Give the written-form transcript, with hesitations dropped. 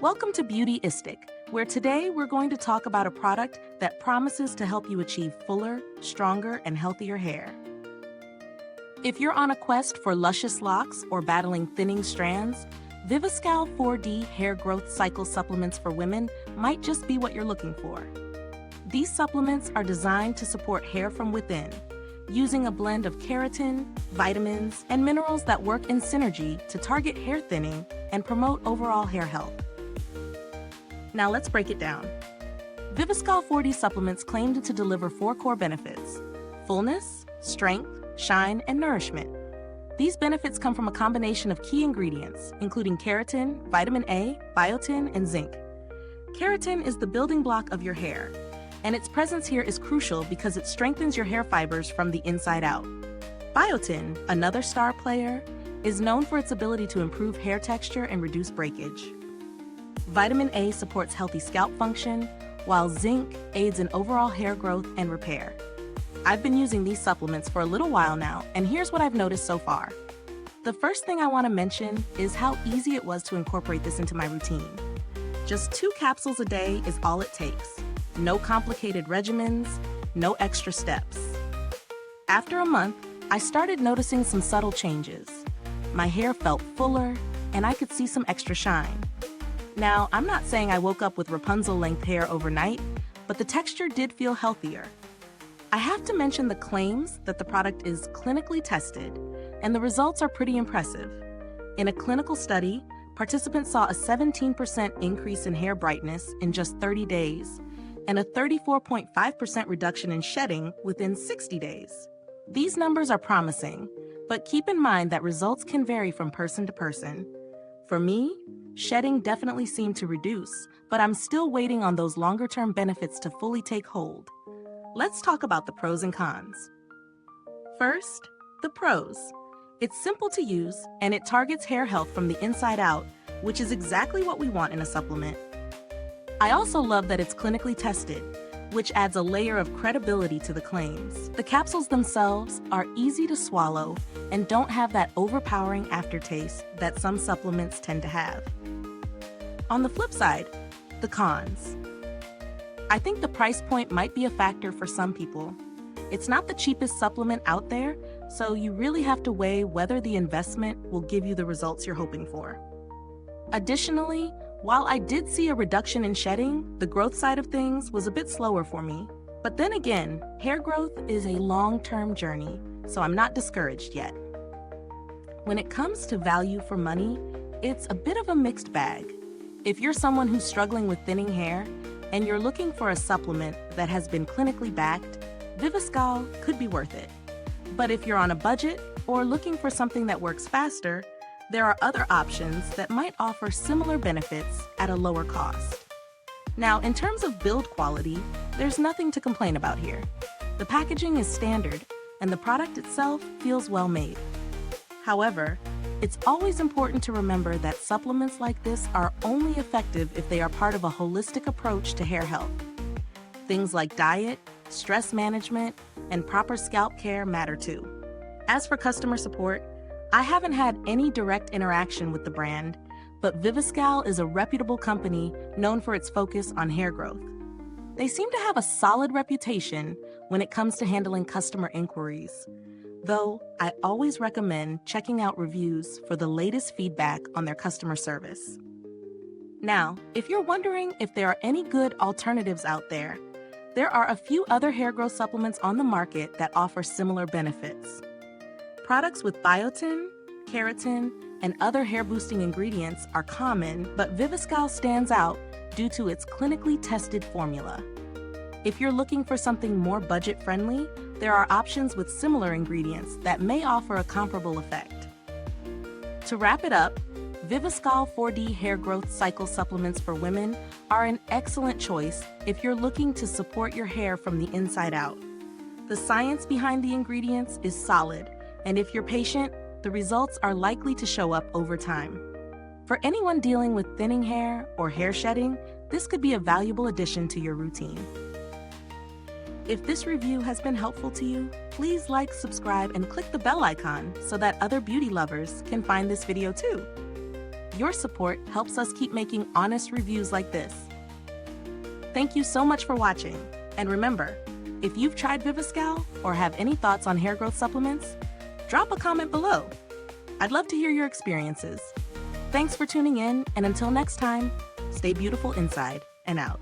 Welcome to Beautyistic, where today we're going to talk about a product that promises to help you achieve fuller, stronger, and healthier hair. If you're on a quest for luscious locks or battling thinning strands, Viviscal 4D Hair Growth Cycle Supplements for Women might just be what you're looking for. These supplements are designed to support hair from within, using a blend of keratin, vitamins, and minerals that work in synergy to target hair thinning and promote overall hair health. Now let's break it down. Viviscal 4D supplements claim to deliver 4 core benefits: fullness, strength, shine, and nourishment. These benefits come from a combination of key ingredients, including keratin, vitamin A, biotin, and zinc. Keratin is the building block of your hair, and its presence here is crucial because it strengthens your hair fibers from the inside out. Biotin, another star player, is known for its ability to improve hair texture and reduce breakage. Vitamin A supports healthy scalp function, while zinc aids in overall hair growth and repair. I've been using these supplements for a little while now, and here's what I've noticed so far. The first thing I want to mention is how easy it was to incorporate this into my routine. Just 2 capsules a day is all it takes. No complicated regimens, no extra steps. After a month, I started noticing some subtle changes. My hair felt fuller, and I could see some extra shine. Now, I'm not saying I woke up with Rapunzel-length hair overnight, but the texture did feel healthier. I have to mention the claims that the product is clinically tested, and the results are pretty impressive. In a clinical study, participants saw a 17% increase in hair brightness in just 30 days, and a 34.5% reduction in shedding within 60 days. These numbers are promising, but keep in mind that results can vary from person to person. For me, shedding definitely seemed to reduce, but I'm still waiting on those longer-term benefits to fully take hold. Let's talk about the pros and cons. First, the pros. It's simple to use, and it targets hair health from the inside out, which is exactly what we want in a supplement. I also love that it's clinically tested, which adds a layer of credibility to the claims. The capsules themselves are easy to swallow and don't have that overpowering aftertaste that some supplements tend to have. On the flip side, the cons. I think the price point might be a factor for some people. It's not the cheapest supplement out there, so you really have to weigh whether the investment will give you the results you're hoping for. Additionally, while I did see a reduction in shedding, the growth side of things was a bit slower for me. But then again, hair growth is a long-term journey, so I'm not discouraged yet. When it comes to value for money, it's a bit of a mixed bag. If you're someone who's struggling with thinning hair, and you're looking for a supplement that has been clinically backed, Viviscal could be worth it. But if you're on a budget or looking for something that works faster, there are other options that might offer similar benefits at a lower cost. Now, in terms of build quality, there's nothing to complain about here. The packaging is standard, and the product itself feels well made. However, it's always important to remember that supplements like this are only effective if they are part of a holistic approach to hair health. Things like diet, stress management, and proper scalp care matter too. As for customer support, I haven't had any direct interaction with the brand, but Viviscal is a reputable company known for its focus on hair growth. They seem to have a solid reputation when it comes to handling customer inquiries, though I always recommend checking out reviews for the latest feedback on their customer service. Now, if you're wondering if there are any good alternatives out there, there are a few other hair growth supplements on the market that offer similar benefits. Products with biotin, keratin, and other hair-boosting ingredients are common, but Viviscal stands out due to its clinically tested formula. If you're looking for something more budget-friendly, there are options with similar ingredients that may offer a comparable effect. To wrap it up, Viviscal 4D Hair Growth Cycle Supplements for Women are an excellent choice if you're looking to support your hair from the inside out. The science behind the ingredients is solid, and if you're patient, the results are likely to show up over time. For anyone dealing with thinning hair or hair shedding, this could be a valuable addition to your routine. If this review has been helpful to you, please like, subscribe, and click the bell icon so that other beauty lovers can find this video too. Your support helps us keep making honest reviews like this. Thank you so much for watching. And remember, if you've tried Viviscal or have any thoughts on hair growth supplements, drop a comment below. I'd love to hear your experiences. Thanks for tuning in, and until next time, stay beautiful inside and out.